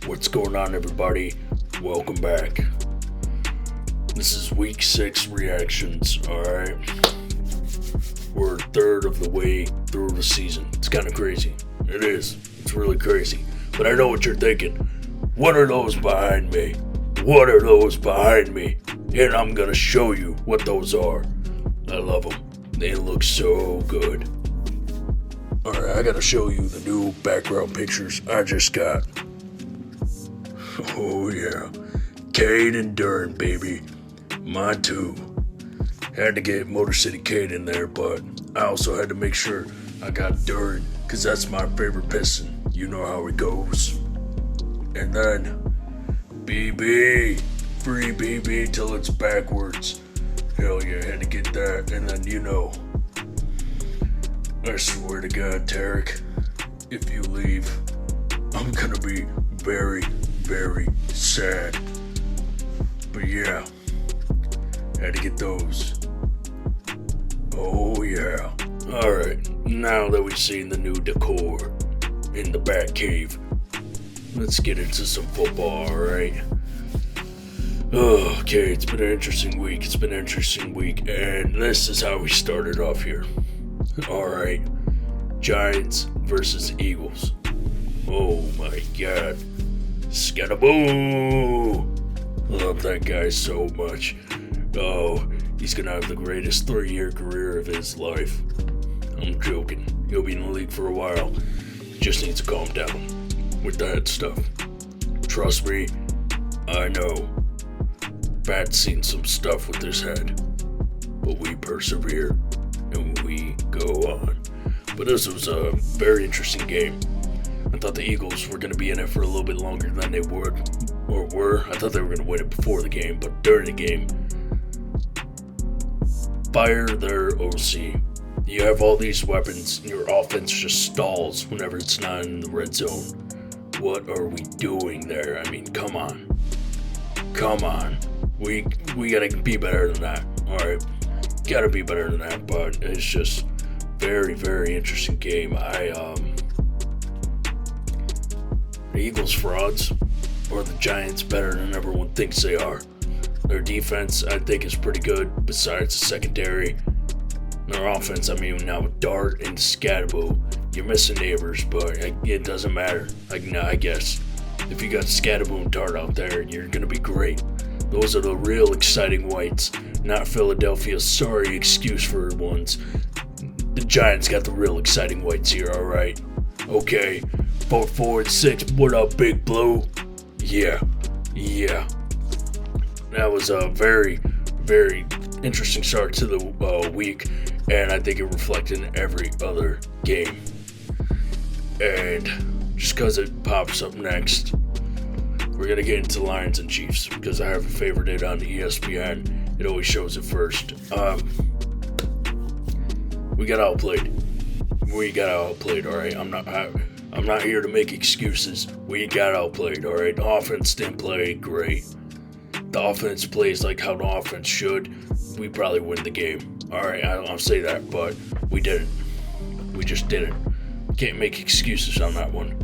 What's going on, everybody? Welcome back. This is week 6 reactions, alright? We're a third of the way through the season. It's kind of crazy. It is. It's really crazy. But I know what you're thinking. What are those behind me? What are those behind me? And I'm gonna show you what those are. I love them. They look so good. Alright, I gotta show you the new background pictures I just got. Oh yeah, Cade and Dern, baby. Mine too. Had to get Motor City Cade in there, but I also had to make sure I got Dern, cause that's my favorite Piston. You know how it goes. And then BB, free BB till it's backwards. Hell yeah, had to get that. And then I swear to God, Tarek, if you leave, I'm gonna be very, very sad. But yeah, had to get those. Oh yeah. Alright, now that we've seen the new decor in the BatCave, let's get into some football, alright? Okay, it's been an interesting week. And this is how we started off here. Alright, Giants versus Eagles. Oh my God. Scattaboo! Love that guy so much. Oh, he's gonna have the greatest 3-year career of his life. I'm joking. He'll be in the league for a while. He just needs to calm down with that stuff. Trust me, I know. Bat's seen some stuff with his head. But we persevere and we go on. But this was a very interesting game. I thought the Eagles were going to be in it for a little bit longer than they were. I thought they were going to win it before the game, but during the game, fire their OC. You have all these weapons, and your offense just stalls whenever it's not in the red zone. What are we doing there? I mean, come on. We got to be better than that. All right, got to be better than that. But it's just very, very interesting game. The Eagles frauds, or the Giants better than everyone thinks they are. Their defense, I think, is pretty good, besides the secondary. Their offense, I mean, now with Dart and Scattaboo, you're missing neighbors, but it doesn't matter. I guess. If you got Scattaboo and Dart out there, you're going to be great. Those are the real exciting whites, not Philadelphia's sorry excuse for ones. The Giants got the real exciting whites here, alright? Okay. 4, 4, and 6. What up, Big Blue? Yeah. That was a very, very interesting start to the week, and I think it reflected in every other game. And just because it pops up next, we're going to get into Lions and Chiefs, because I have a favorite it on ESPN. It always shows it first. We got outplayed, alright? I'm not here to make excuses. We got outplayed, alright? The offense didn't play great. The offense plays like how the offense should. We probably win the game. Alright, I'll say that, but we didn't. We just didn't. Can't make excuses on that one.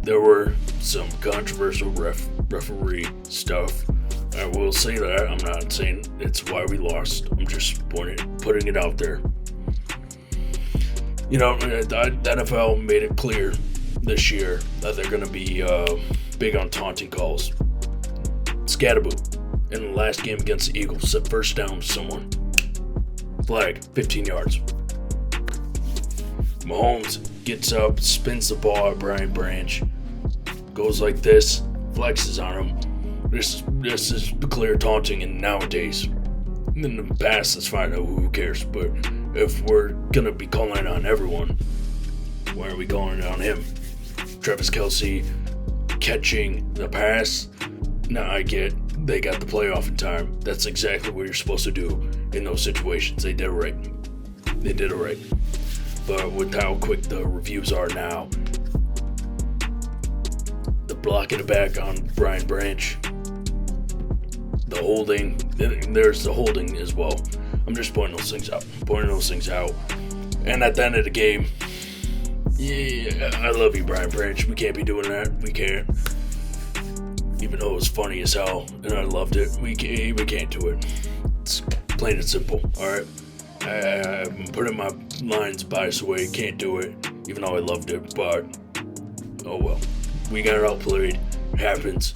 There were some controversial referee stuff. I will say that. I'm not saying it's why we lost. I'm just putting it out there. The NFL made it clear this year that they're going to be big on taunting calls. Scattaboo, in the last game against the Eagles, set first down to someone. Flag, 15 yards. Mahomes gets up, spins the ball at Brian Branch, goes like this, flexes on him. This is clear taunting, and nowadays, in the past, that's fine, who cares, but if we're gonna be calling on everyone, why are we calling on him? Travis Kelce catching the pass. Now I get they got the playoff in time. That's exactly what you're supposed to do in those situations. They did it right. But with how quick the reviews are now, the block in the back on Brian Branch, the holding. There's the holding as well. I'm just pointing those things out. And at the end of the game, yeah, I love you, Brian Branch. We can't be doing that. We can't. Even though it was funny as hell and I loved it, we can't do it. It's plain and simple. All right. I'm putting my lines biased away. Can't do it, even though I loved it. But oh well. We got outplayed. It happens.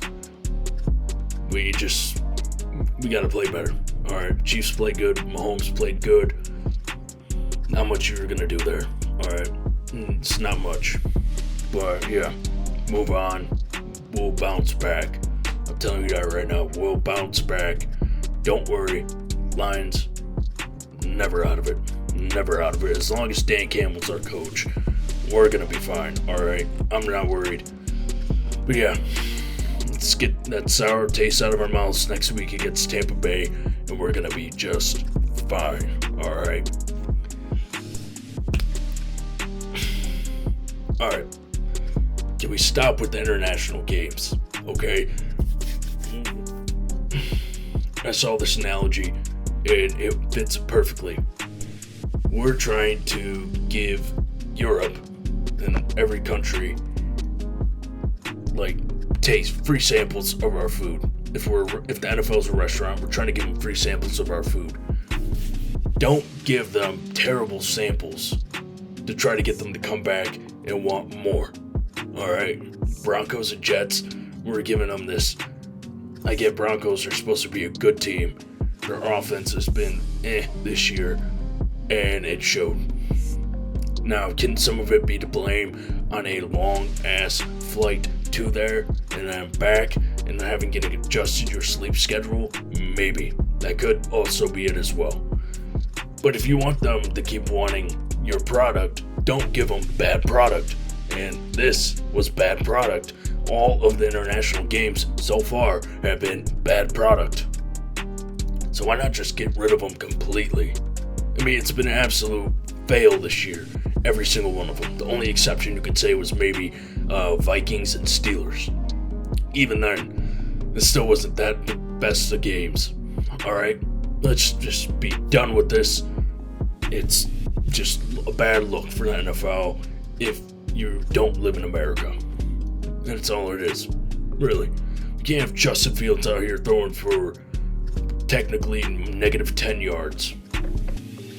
We got to play better. All right. Chiefs played good. Mahomes played good. Not much you're gonna do there. All right. It's not much. But yeah, move on. We'll bounce back. I'm telling you that right now. We'll bounce back. Don't worry. Lions, never out of it. Never out of it. As long as Dan Campbell's our coach, we're going to be fine. All right. I'm not worried. But yeah, let's get that sour taste out of our mouths next week against Tampa Bay, and we're going to be just fine. All right. All right. Can we stop with the international games? Okay. I saw this analogy, and it fits perfectly. We're trying to give Europe and every country taste free samples of our food. If the NFL's a restaurant, we're trying to give them free samples of our food. Don't give them terrible samples to try to get them to come back and want more. All right, Broncos and Jets, we're giving them this. I get Broncos are supposed to be a good team. Their offense has been this year, and it showed. Now, can some of it be to blame on a long-ass flight to there and then back and having to get adjusted your sleep schedule? Maybe. That could also be it as well. But if you want them to keep wanting your product, don't give them bad product. And this was bad product. All of the international games so far have been bad product. So why not just get rid of them completely? I mean, it's been an absolute fail this year. Every single one of them. The only exception you could say was maybe Vikings and Steelers. Even then, it still wasn't that the best of games. Alright? Let's just be done with this. It's just a bad look for the NFL if you don't live in America. That's all it is. Really. You can't have Justin Fields out here throwing for technically negative 10 yards.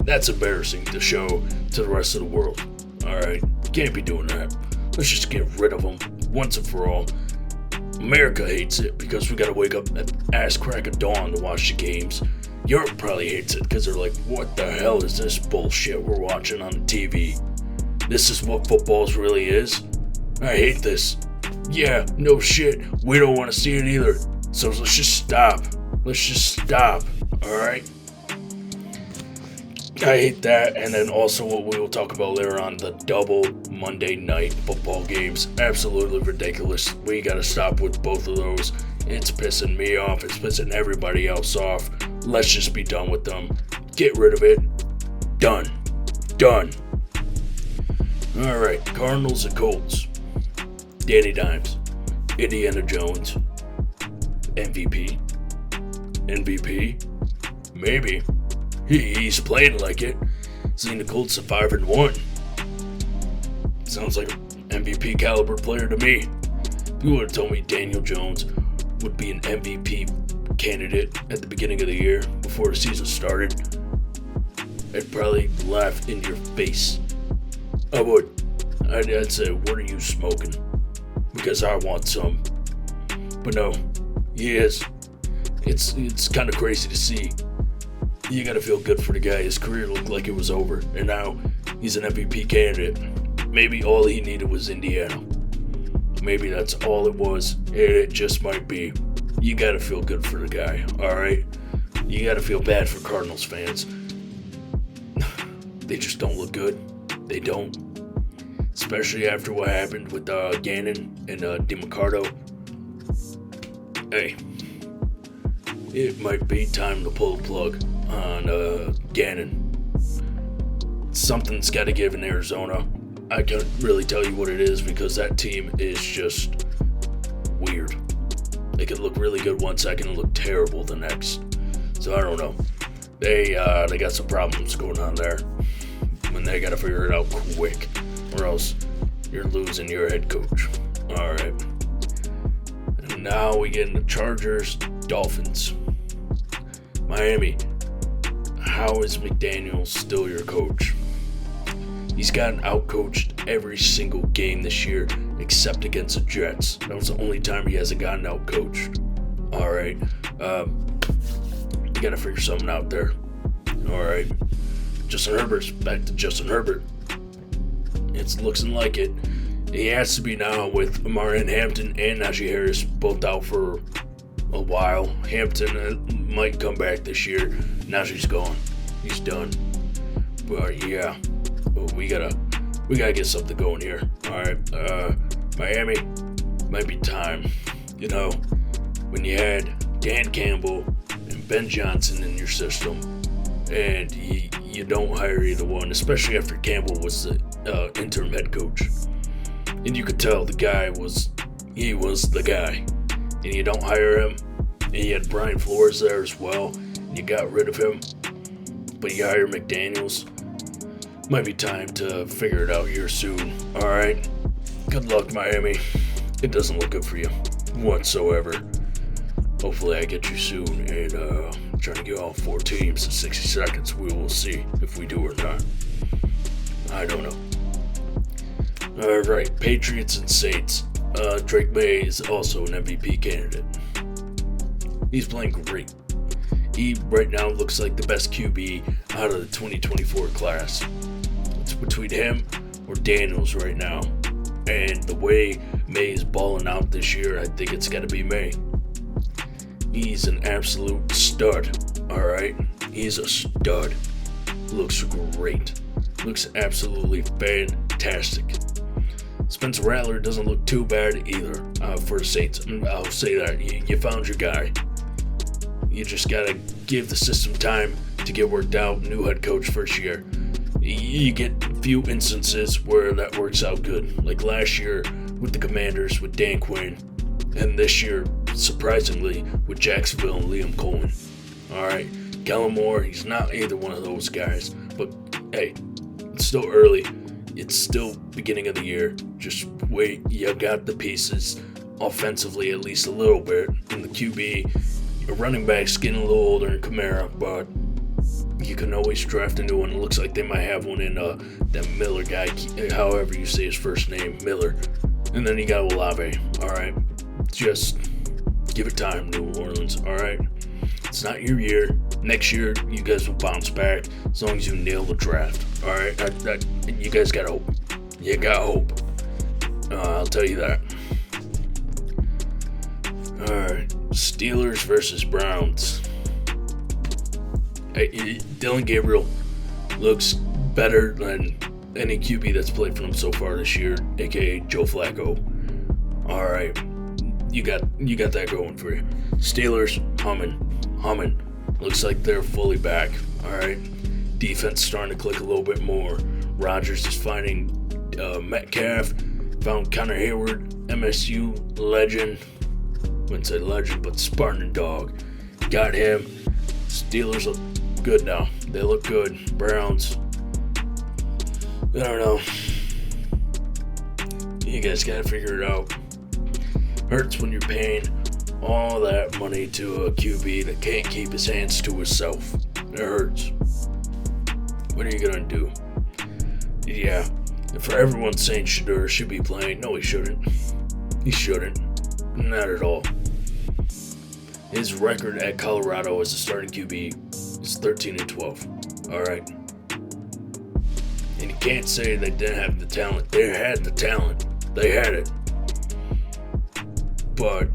That's embarrassing to show to the rest of the world. Alright? Can't be doing that. Let's just get rid of them once and for all. America hates it because we gotta wake up at ass crack of dawn to watch the games. Europe probably hates it because they're like, what the hell is this bullshit we're watching on the TV? This is what football really is? I hate this. Yeah, no shit. We don't want to see it either. So let's just stop. Let's just stop. Alright? I hate that. And then also what we will talk about later on, the double Monday night football games. Absolutely ridiculous. We gotta stop with both of those. It's pissing me off. It's pissing everybody else off. Let's just be done with them. Get rid of it. Done. Done. Alright, Cardinals and Colts. Danny Dimes. Indiana Jones. MVP. Maybe. He's playing like it. Seen the Colts at 5-1. Sounds like an MVP caliber player to me. If you would have told me Daniel Jones would be an MVP candidate at the beginning of the year before the season started, I'd probably laugh in your face. I would. I'd say, what are you smoking? Because I want some. But no, he is. It's kind of crazy to see. You gotta feel good for the guy. His career looked like it was over, and now he's an MVP candidate. Maybe all he needed was Indiana. Maybe that's all it was. It just might be. You gotta feel good for the guy, alright? You gotta feel bad for Cardinals fans. They just don't look good. They don't. Especially after what happened with Gannon and DeMarcado. Hey, it might be time to pull the plug on Gannon. Something's got to give in Arizona. I can't really tell you what it is because that team is just weird. They could look really good one second and look terrible the next. So I don't know. They got some problems going on there. And they got to figure it out quick, or else you're losing your head coach. All right. And now we get into Chargers, Dolphins. Miami. How is McDaniels still your coach? He's gotten outcoached every single game this year except against the Jets. That was the only time he hasn't gotten outcoached. All right. You got to figure something out there. All right. Justin Herbert's back to Justin Herbert. It's looking like it. He has to be now with Amari and Hampton and Najee Harris both out for a while. Hampton might come back this year. Najee's gone. He's done. But yeah, we gotta get something going here. All right, Miami, might be time. You know, when you had Dan Campbell and Ben Johnson in your system, and you don't hire either one, especially after Campbell was the interim head coach, and you could tell the guy was the guy, and you don't hire him, and you had Brian Flores there as well, and you got rid of him, but you hire McDaniels. Might be time to figure it out here soon. All right, good luck, Miami. It doesn't look good for you whatsoever. Hopefully I get you soon, and trying to get all 4 teams in 60 seconds. We will see if we do or not. I don't know. All right, Patriots and Saints. Drake May is also an MVP candidate. He's playing great. He right now looks like the best QB out of the 2024 class. It's between him or Daniels right now. And the way May is balling out this year, I think it's got to be May. He's an absolute stud, alright? He's a stud. Looks great. Looks absolutely fantastic. Spencer Rattler doesn't look too bad either for the Saints. I'll say that. You found your guy. You just got to give the system time to get worked out. New head coach first year. You get a few instances where that works out good. Like last year with the Commanders with Dan Quinn. And this year, surprisingly, with Jacksonville and Liam Cohen. Alright, Kellen Moore, he's not either one of those guys. But, hey, it's still early. It's still beginning of the year. Just wait, you got the pieces offensively at least a little bit. In the QB, your running back's getting a little older in Kamara, but you can always draft a new one. It looks like they might have one in that Miller guy, however you say his first name, Miller. And then you got Olave, alright? Just give it time, New Orleans, alright? It's not your year. Next year, you guys will bounce back as long as you nail the draft, alright? You guys got hope. You got hope. I'll tell you that. Alright, Steelers versus Browns. Hey, Dylan Gabriel looks better than any QB that's played for him so far this year, aka Joe Flacco. Alright, you got that going for you. Steelers humming. Looks like they're fully back. Alright, defense starting to click a little bit more. Rodgers is finding Metcalf, found Connor Hayward, MSU legend. Wouldn't say legend, but Spartan dog. Got him. Steelers look good now. They look good. Browns, I don't know. You guys gotta figure it out. Hurts when you're paying all that money to a QB that can't keep his hands to himself. It hurts. What are you gonna do? Yeah, and for everyone saying Shedeur should be playing, no, he shouldn't. He shouldn't. Not at all. His record at Colorado as a starting QB is 13-12. Alright. And you can't say they didn't have the talent. They had the talent. They had it. But,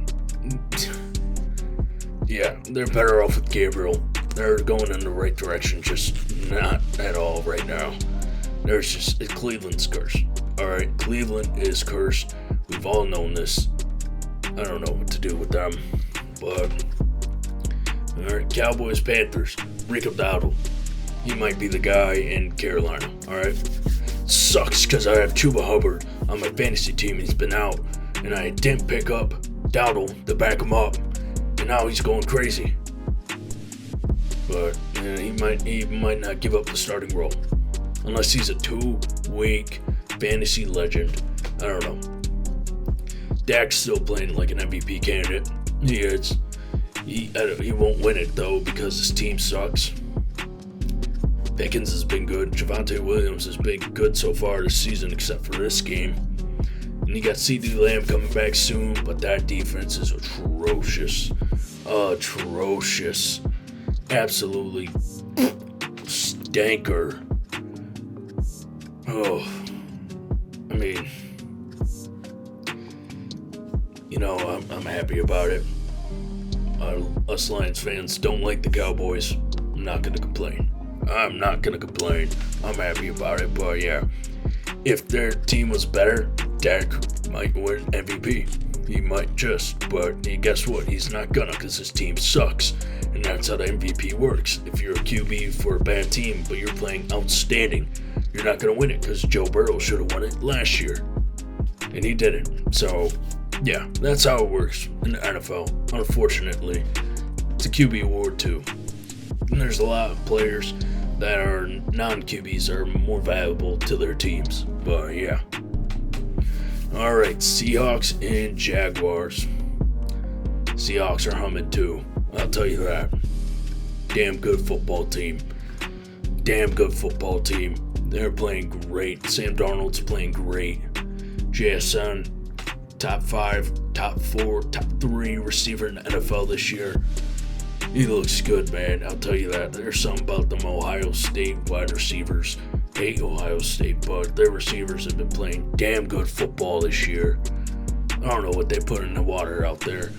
yeah, they're better off with Gabriel. They're going in the right direction, just not at all right now. Cleveland's cursed. Alright, Cleveland is cursed. We've all known this. I don't know what to do with them. But, alright, Cowboys, Panthers, Rico Dowdle. He might be the guy in Carolina, alright? Sucks because I have Chuba Hubbard on my fantasy team and he's been out. And I didn't pick up Dowdle to back him up, and now he's going crazy. But he might not give up the starting role unless he's a 2-week fantasy legend. I don't know. Dak's still playing like an MVP candidate. He is. He won't win it though because his team sucks. Pickens has been good. Javonte Williams has been good so far this season, except for this game. And you got CeeDee Lamb coming back soon, but that defense is atrocious. Atrocious. Absolutely stanker. Oh, I mean, I'm happy about it. Us Lions fans don't like the Cowboys. I'm not gonna complain. I'm happy about it, but yeah, if their team was better, Dak might win MVP. He might just, but guess what? He's not gonna, because his team sucks, and that's how the MVP works. If you're a QB for a bad team, but you're playing outstanding, you're not gonna win it, because Joe Burrow should have won it last year, and he didn't. So, yeah, that's how it works in the NFL. Unfortunately, it's a QB award too. And there's a lot of players that are non-QBs are more valuable to their teams. But yeah. Alright, Seahawks and Jaguars. Seahawks are humming too, I'll tell you that. Damn good football team. They're playing great. Sam Darnold's playing great. JSN, top 5, top 4, top 3 receiver in the NFL this year. He looks good, man. I'll tell you that. There's something about them Ohio State wide receivers. Hate Ohio State, but their receivers have been playing damn good football this year. I don't know what they put in the water out there.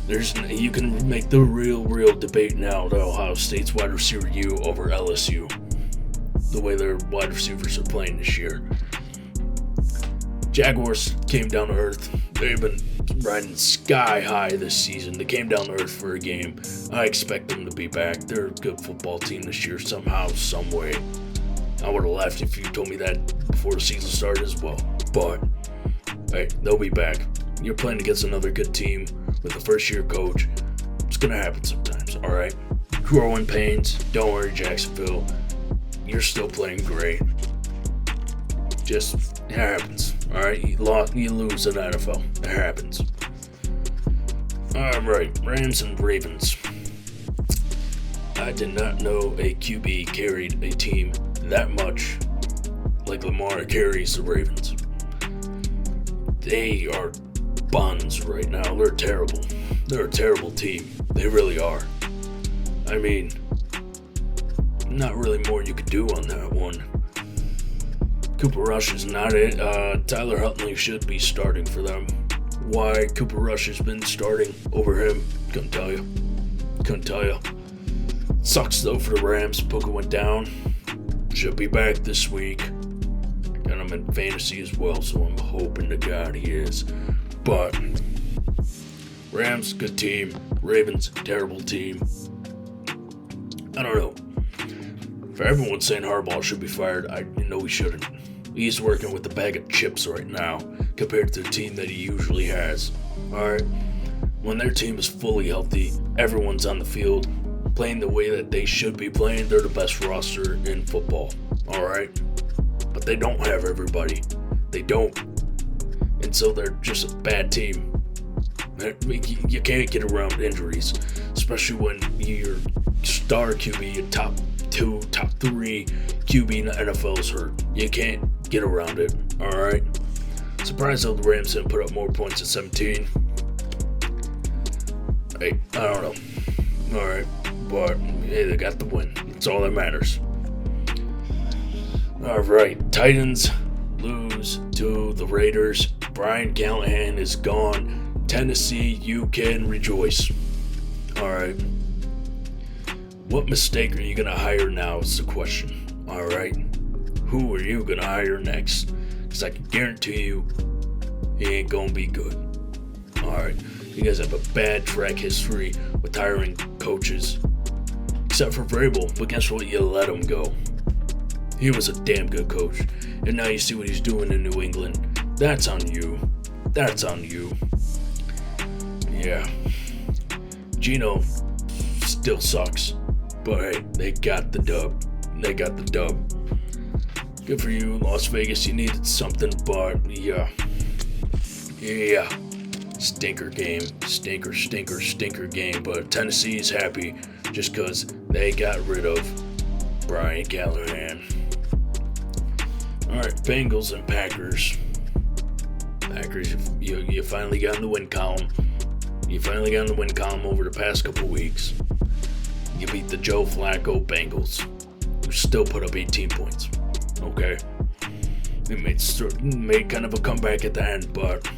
You can make the real debate now to Ohio State's wide receiver U over LSU. The way their wide receivers are playing this year. Jaguars came down to earth. They've been riding sky high this season. They came down to earth for a game. I expect them to be back. They're a good football team this year somehow, some way. I would have left if you told me that before the season started as well. But, hey, they'll be back. You're playing against another good team with a first-year coach. It's going to happen sometimes, all right? Growing pains. Don't worry, Jacksonville. You're still playing great. Just, it happens. All right, you lose in the NFL. It happens. All right, Rams and Ravens. I did not know a QB carried a team that much like Lamar carries the Ravens. They are buns right now. They're terrible. They're a terrible team. They really are. I mean, not really more you could do on that one. Cooper Rush is not it. Tyler Huntley should be starting for them. Why Cooper Rush has been starting over him, couldn't tell you. Sucks though for the Rams. Puka went down. Should be back this week. And I'm in fantasy as well, so I'm hoping to God he is. But Rams, good team. Ravens, terrible team. I don't know. For everyone saying Harbaugh should be fired, I know he shouldn't. He's working with a bag of chips right now compared to the team that he usually has. Alright? When their team is fully healthy, everyone's on the field, playing the way that they should be playing, they're the best roster in football. Alright? But they don't have everybody. They don't. And so they're just a bad team. You can't get around injuries, especially when your star QB, your top 2, top 3 QB in the NFL is hurt. You can't get around it. Alright? Surprised though the Rams didn't put up more points at 17. Hey, I don't know. Alright. But hey, they got the win. That's all that matters. Alright. Titans lose to the Raiders. Brian Callahan is gone. Tennessee, you can rejoice. Alright. What mistake are you going to hire now is the question. Alright. Who are you going to hire next? Because I can guarantee you, he ain't going to be good. Alright. You guys have a bad track history with hiring coaches. Except for Vrabel. But guess what? You let him go. He was a damn good coach. And now you see what he's doing in New England. That's on you. That's on you. Yeah. Gino still sucks. But hey, they got the dub. Good for you, Las Vegas. You needed something, but yeah. Stinker game. Stinker game. But Tennessee's happy just because they got rid of Brian Callahan. Alright, Bengals and Packers. You finally got in the win column. Over the past couple weeks. You beat the Joe Flacco Bengals, who still put up 18 points. Okay? It made kind of a comeback at the end, but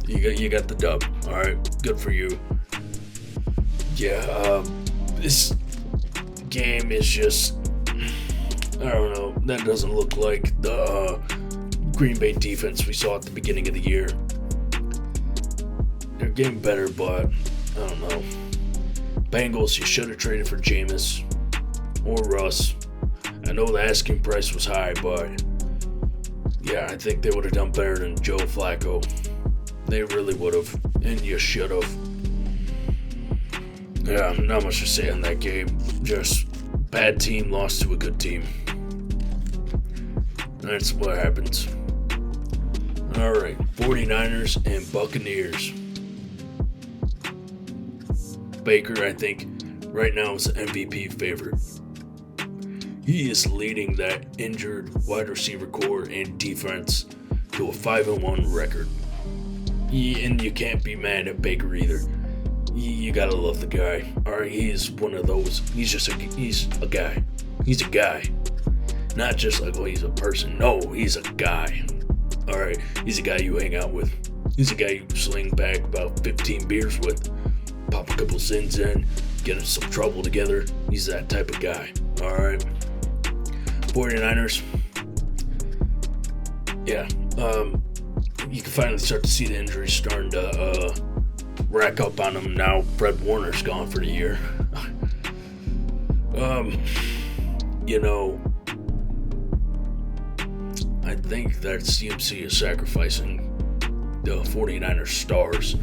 you got the dub. Alright, good for you. Yeah, this game is just, I don't know, that doesn't look like the Green Bay defense we saw at the beginning of the year. They're getting better, but I don't know. Bengals, you should have traded for Jameis or Russ. I know the asking price was high, but yeah, I think they would have done better than Joe Flacco. They really would have, and you should have. Yeah, not much to say on that game. Just bad team lost to a good team. That's what happens. Alright, 49ers and Buccaneers. Baker, I think, right now is the MVP favorite. He is leading that injured wide receiver core and defense to a 5-1 record. And you can't be mad at Baker either. You gotta love the guy. Alright, he's one of those. He's a guy. He's a guy. Not just like, oh, he's a person. No, he's a guy. Alright, he's a guy you hang out with. He's a guy you sling back about 15 beers with. Pop a couple sins in, get in some trouble together. He's that type of guy. Alright. 49ers. Yeah. You can finally start to see the injuries starting to rack up on them now. Fred Warner's gone for the year. You know, I think that CMC is sacrificing the 49ers stars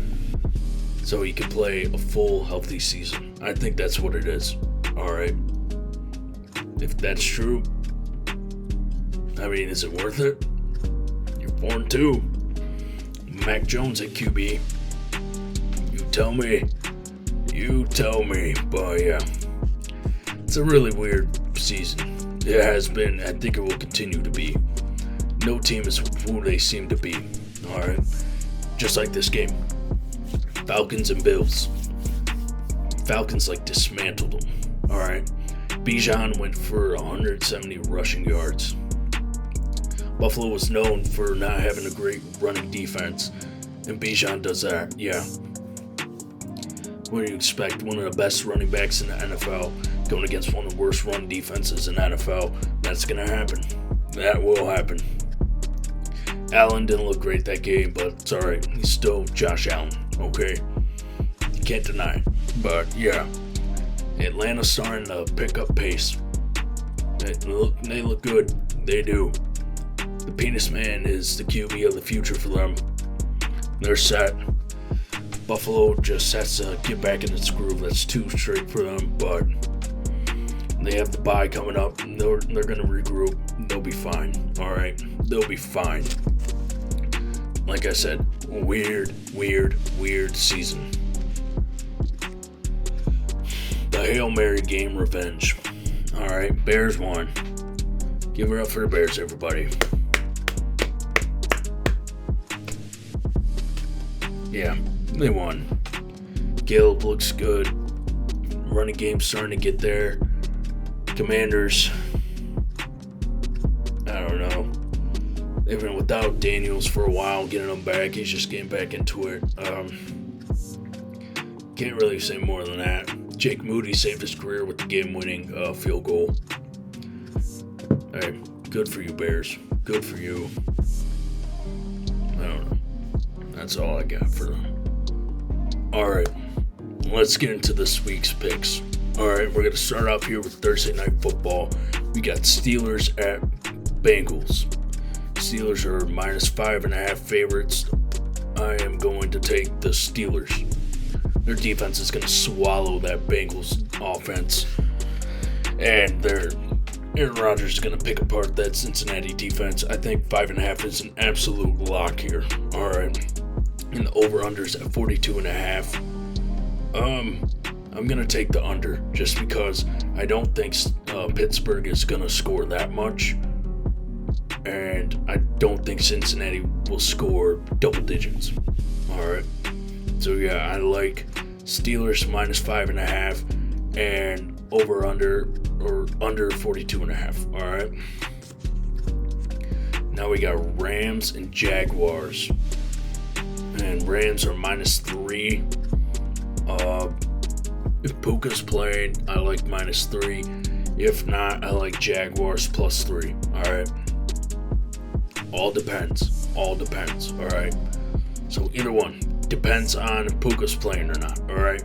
so he can play a full, healthy season. I think that's what it is. Alright. If that's true, I mean, is it worth it? You're 4-2. Mac Jones at QB. You tell me. But yeah, it's a really weird season. It has been. I think it will continue to be. No team is who they seem to be. Alright. Just like this game. Falcons and Bills. Falcons dismantled them. Alright. Bijan went for 170 rushing yards. Buffalo was known for not having a great running defense, and Bijan does that. Yeah. What do you expect? One of the best running backs in the NFL going against one of the worst run defenses in the NFL. That's going to happen. That will happen. Allen didn't look great that game, but it's alright. He's still Josh Allen, okay? You can't deny it. But yeah, Atlanta's starting to pick up pace. They look good. They do. The Penis Man is the QB of the future for them. They're set. Buffalo just has to get back in its groove. That's too straight for them, but they have the bye coming up. And they're going to regroup. They'll be fine. Alright? They'll be fine. Like I said, weird season. The Hail Mary game revenge. Alright, Bears won. Give it up for the Bears, everybody. Yeah, they won. Caleb looks good. Running game's starting to get there. Commanders, I don't know. They've been without Daniels for a while, getting him back. He's just getting back into it. Can't really say more than that. Jake Moody saved his career with the game-winning field goal. Hey, good for you, Bears. Good for you. I don't know. That's all I got for them. Alright, let's get into this week's picks. Alright, we're going to start off here with Thursday Night Football. We got Steelers at Bengals. Steelers are -5.5 favorites. I am going to take the Steelers. Their defense is going to swallow that Bengals offense. And Aaron Rodgers is going to pick apart that Cincinnati defense. I think 5.5 is an absolute lock here. All right. And the over-under's at 42.5. I'm going to take the under just because I don't think Pittsburgh is going to score that much. And I don't think Cincinnati will score double digits. All right. So, yeah, I like Steelers minus 5.5 and over-under or under 42.5. All right. Now we got Rams and Jaguars. And Rams are minus 3. If Puka's playing, I like minus 3. If not, I like Jaguars plus 3. All right. All depends. All right. So either one. Depends on if Puka's playing or not. All right.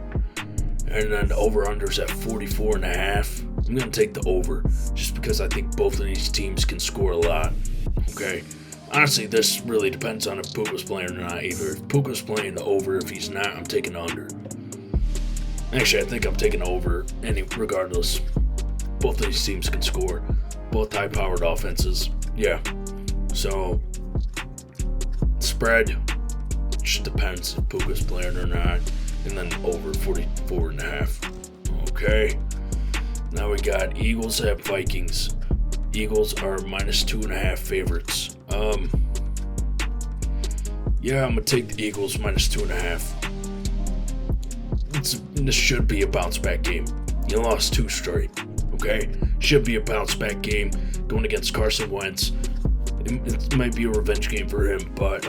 And then the over-under's at 44.5. I'm going to take the over just because I think both of these teams can score a lot. Okay. Honestly, this really depends on if Puka's playing or not. Either if Puka's playing, the over. If he's not, I'm taking the under. Actually, I think I'm taking over regardless. Both of these teams can score. Both high-powered offenses. Yeah. So, spread just depends if Puka's playing or not. And then over 44.5. Okay. Now we got Eagles at Vikings. Eagles are minus 2.5 favorites. Yeah, I'm going to take the Eagles minus 2.5. This should be a bounce back game. You lost 2 straight. Okay? Should be a bounce back game going against Carson Wentz. It might be a revenge game for him, but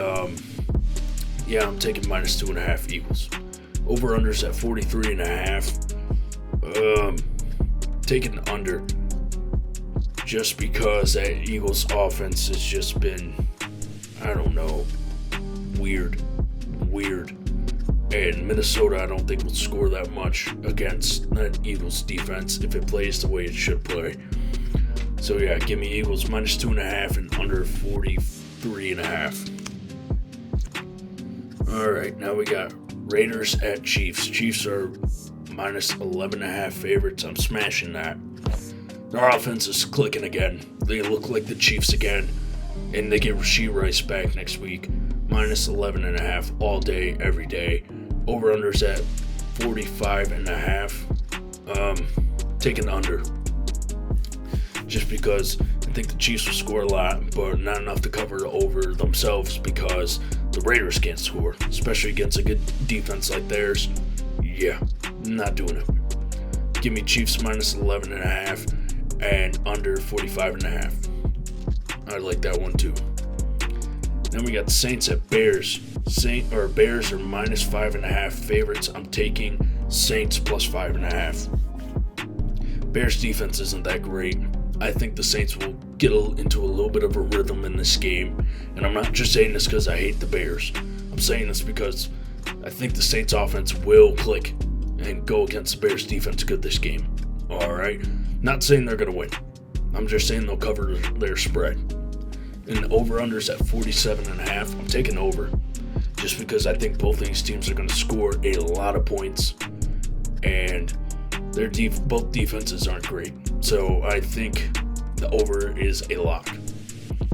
yeah, I'm taking minus 2.5 Eagles. Over-under's at 43.5. Taking the under just because that Eagles offense has just been, I don't know, weird. And Minnesota, I don't think will score that much against that Eagles defense if it plays the way it should play. So yeah, give me Eagles minus 2.5 and under 43.5. All right, now we got Raiders at Chiefs. Chiefs are minus 11.5 favorites. I'm smashing that. Their offense is clicking again. They look like the Chiefs again, and they get Rashee Rice back next week. Minus 11.5 all day, every day. Over-under's at 45.5. Taking the under. Just because I think the Chiefs will score a lot, but not enough to cover the over themselves because the Raiders can't score, especially against a good defense like theirs. Yeah, not doing it. Give me Chiefs minus 11.5 and under 45.5. I like that one too. Then we got Saints at Bears. Bears are minus 5.5 favorites. I'm taking Saints plus 5.5. Bears defense isn't that great. I think the Saints will get into a little bit of a rhythm in this game. And I'm not just saying this because I hate the Bears. I'm saying this because I think the Saints offense will click and go against the Bears defense good this game. Alright? Not saying they're going to win. I'm just saying they'll cover their spread. And the over-under's at 47.5. I'm taking over. Just because I think both of these teams are going to score a lot of points. And both defenses aren't great. So I think the over is a lock.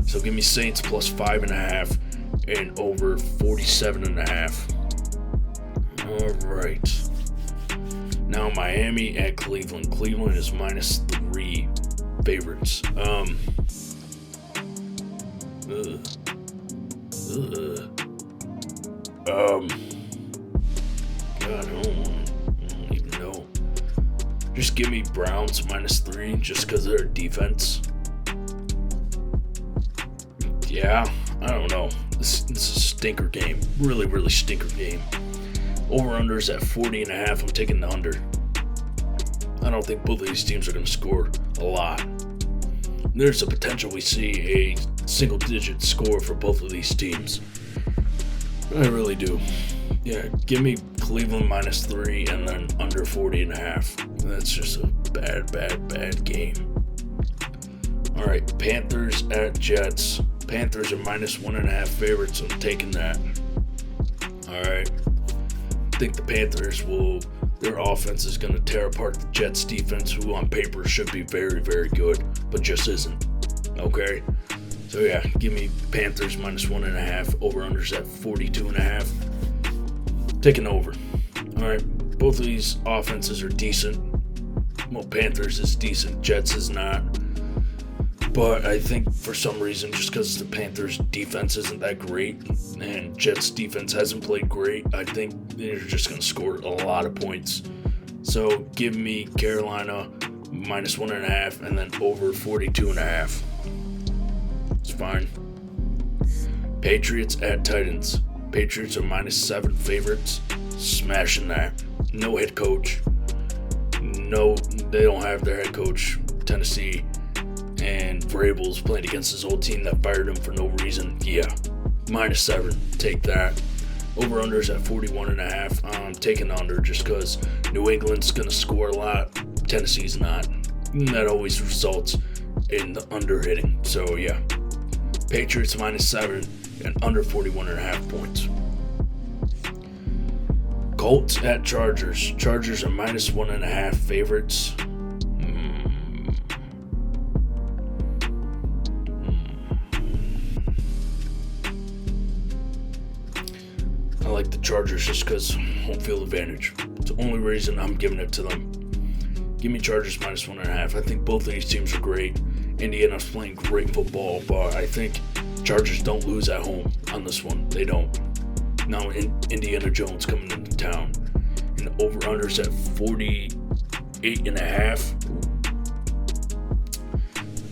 So give me Saints plus 5.5 and over 47.5. All right. Now Miami at Cleveland. Cleveland is minus 3 favorites. God, I don't even know. Just give me Browns minus 3 just because of their defense. Yeah, I don't know. This is a stinker game. Really stinker game. Over-under's at 40.5. I'm taking the under. I don't think both of these teams are going to score a lot. There's a potential we see a single-digit score for both of these teams. I really do. Yeah, give me Cleveland minus 3 and then under 40.5. That's just a bad game. All right, Panthers at Jets. Panthers are minus 1.5 favorites. I'm taking that. All right. I think the Panthers their offense is going to tear apart the Jets defense, who on paper should be very, very good, but just isn't. Okay? So yeah, give me Panthers -1.5, over-unders at 42.5. Taking over. Alright, both of these offenses are decent. Well, Panthers is decent, Jets is not. But I think for some reason, just because the Panthers' defense isn't that great and Jets' defense hasn't played great, I think they're just going to score a lot of points. So give me Carolina -1.5 and then over 42.5. It's fine. Patriots at Titans. Patriots are -7 favorites. Smashing that. No head coach. No, they don't have their head coach. Tennessee. And Vrabel's playing against his old team that fired him for no reason. Yeah, -7. Take that. Over-unders at 41.5. I'm taking under just because New England's going to score a lot. Tennessee's not. And that always results in the under-hitting. So, yeah. Patriots -7 and under 41.5 points. Colts at Chargers. Chargers are -1.5 favorites. I like the Chargers just because home field advantage. It's the only reason I'm giving it to them. Give me Chargers -1.5. I think both of these teams are great. Indiana's playing great football, but I think Chargers don't lose at home on this one. They don't. Now Indiana Jones coming into town. And the over-unders at 48.5.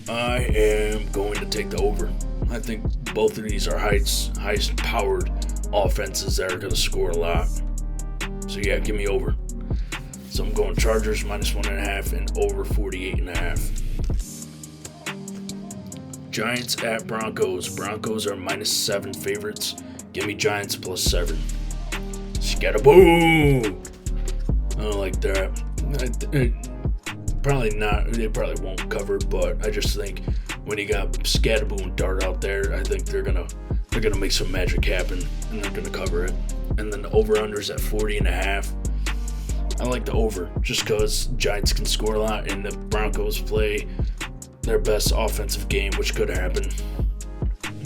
I am going to take the over. I think both of these are highest powered offenses that are going to score a lot. So yeah, give me over. So I'm going Chargers -1.5 and over 48.5. Giants at Broncos. Broncos are -7 favorites. Give me Giants +7. Scatterboo! I don't like that. Probably not. They probably won't cover, but I just think when you got Scatterboo and Dart out there, I think they're gonna make some magic happen and they're gonna cover it. And then the over-unders at 40.5. I like the over just because Giants can score a lot and the Broncos play their best offensive game, which could happen.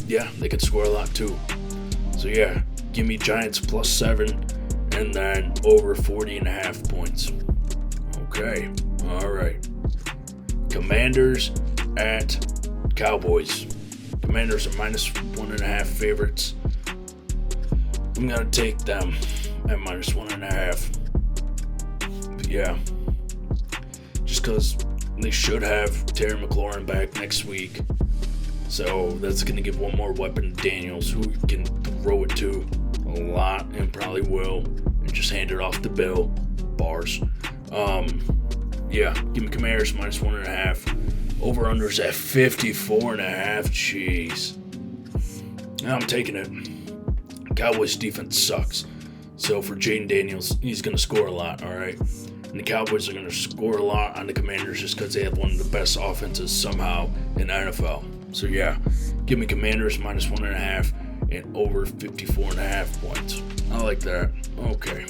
Yeah, they could score a lot too. So yeah, give me Giants +7 and then over 40.5 points. Okay, all right. Commanders at Cowboys. Commanders are -1.5 favorites. I'm gonna take them at -1.5. But yeah, just because they should have Terry McLaurin back next week. So that's going to give one more weapon to Daniels, who can throw it to a lot and probably will, and just hand it off to Bill. Bars. Yeah, give me Commanders -1.5. Over-unders at 54.5. Jeez. Now I'm taking it. Cowboys defense sucks. So for Jaden Daniels, he's going to score a lot, all right? And the Cowboys are going to score a lot on the Commanders just because they have one of the best offenses somehow in the NFL. So yeah, give me Commanders -1.5 and over 54.5 points. I like that. Okay.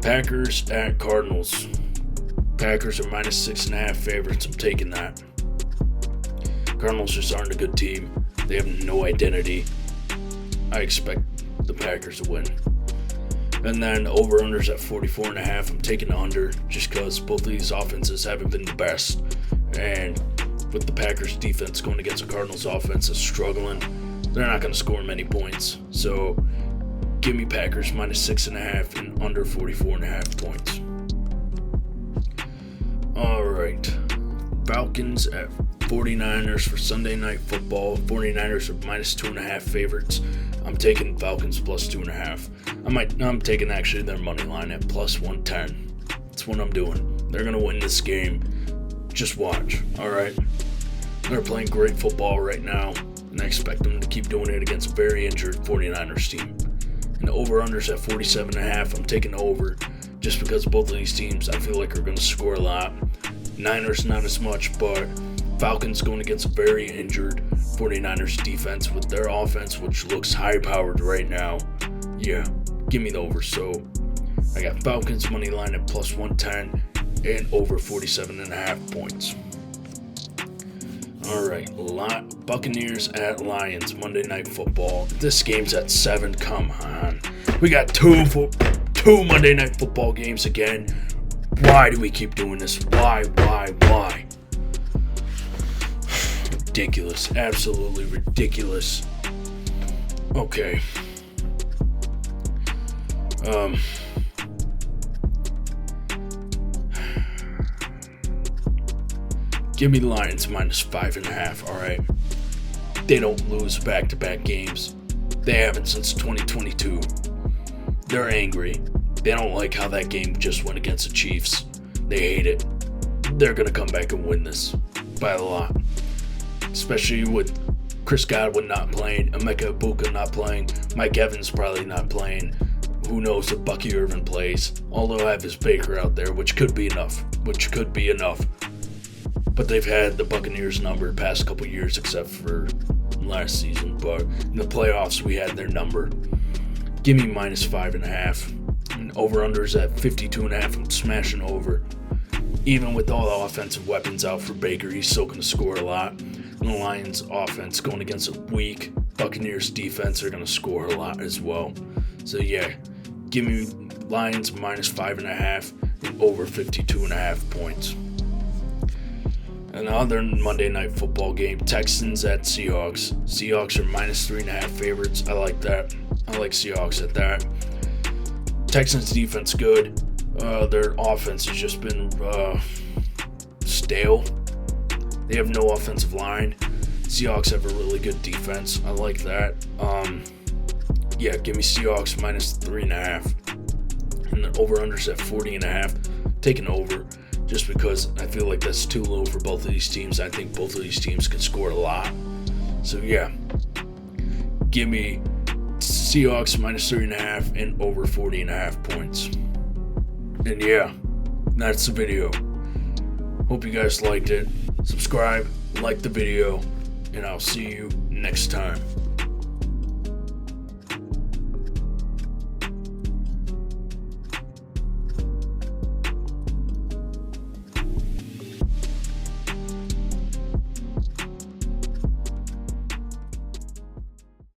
Packers at Cardinals. Packers are -6.5 favorites. I'm taking that. Cardinals just aren't a good team. They have no identity. I expect the Packers to win. And then over-unders at 44.5. I'm taking the under just because both of these offenses haven't been the best. And with the Packers defense going against the Cardinals offense is struggling, they're not going to score many points. So give me Packers -6.5 and under 44.5 points. All right. Falcons at 49ers for Sunday Night Football. 49ers are -2.5 favorites. I'm taking Falcons +2.5. I'm taking actually their money line at +110. That's what I'm doing. They're going to win this game. Just watch, all right? They're playing great football right now, and I expect them to keep doing it against a very injured 49ers team. And the over-unders at 47.5. I'm taking the over just because both of these teams I feel like are going to score a lot. Niners not as much, but Falcons going against a very injured 49ers defense with their offense, which looks high-powered right now. Yeah, give me the over. So I got Falcons money line at plus 110 and over 47.5 points. All right, Buccaneers at Lions, Monday Night Football. This game's at 7. Come on. We got two Monday Night Football games again. Why do we keep doing this? Why? Ridiculous. Absolutely ridiculous. Okay. Give me the Lions minus 5.5, alright? They don't lose back-to-back games. They haven't since 2022. They're angry. They don't like how that game just went against the Chiefs. They hate it. They're going to come back and win this by a lot. Especially with Chris Godwin not playing, Emeka Egbuka not playing, Mike Evans probably not playing. Who knows if Bucky Irvin plays. All they'll have is Baker out there, which could be enough. But they've had the Buccaneers number the past couple years except for last season. But in the playoffs, we had their number. Give me minus 5.5. And over-unders at 52.5. I'm smashing over. Even with all the offensive weapons out for Baker, he's still going to score a lot. And the Lions offense going against a weak Buccaneers defense are going to score a lot as well. So yeah, give me Lions minus 5.5 and over 52.5 points. Another Monday Night Football game, Texans at Seahawks. Seahawks are minus 3.5 favorites. I like that. I like Seahawks at that. Texans defense good. Their offense has just been stale. They have no offensive line. Seahawks have a really good defense. I like that. Yeah, give me Seahawks minus 3.5. And the over-under's at 40.5. Taking over. Just because I feel like that's too low for both of these teams. I think both of these teams can score a lot. So yeah, give me Seahawks minus 3.5 and over 40.5 points. And yeah, that's the video. Hope you guys liked it. Subscribe, like the video, and I'll see you next time.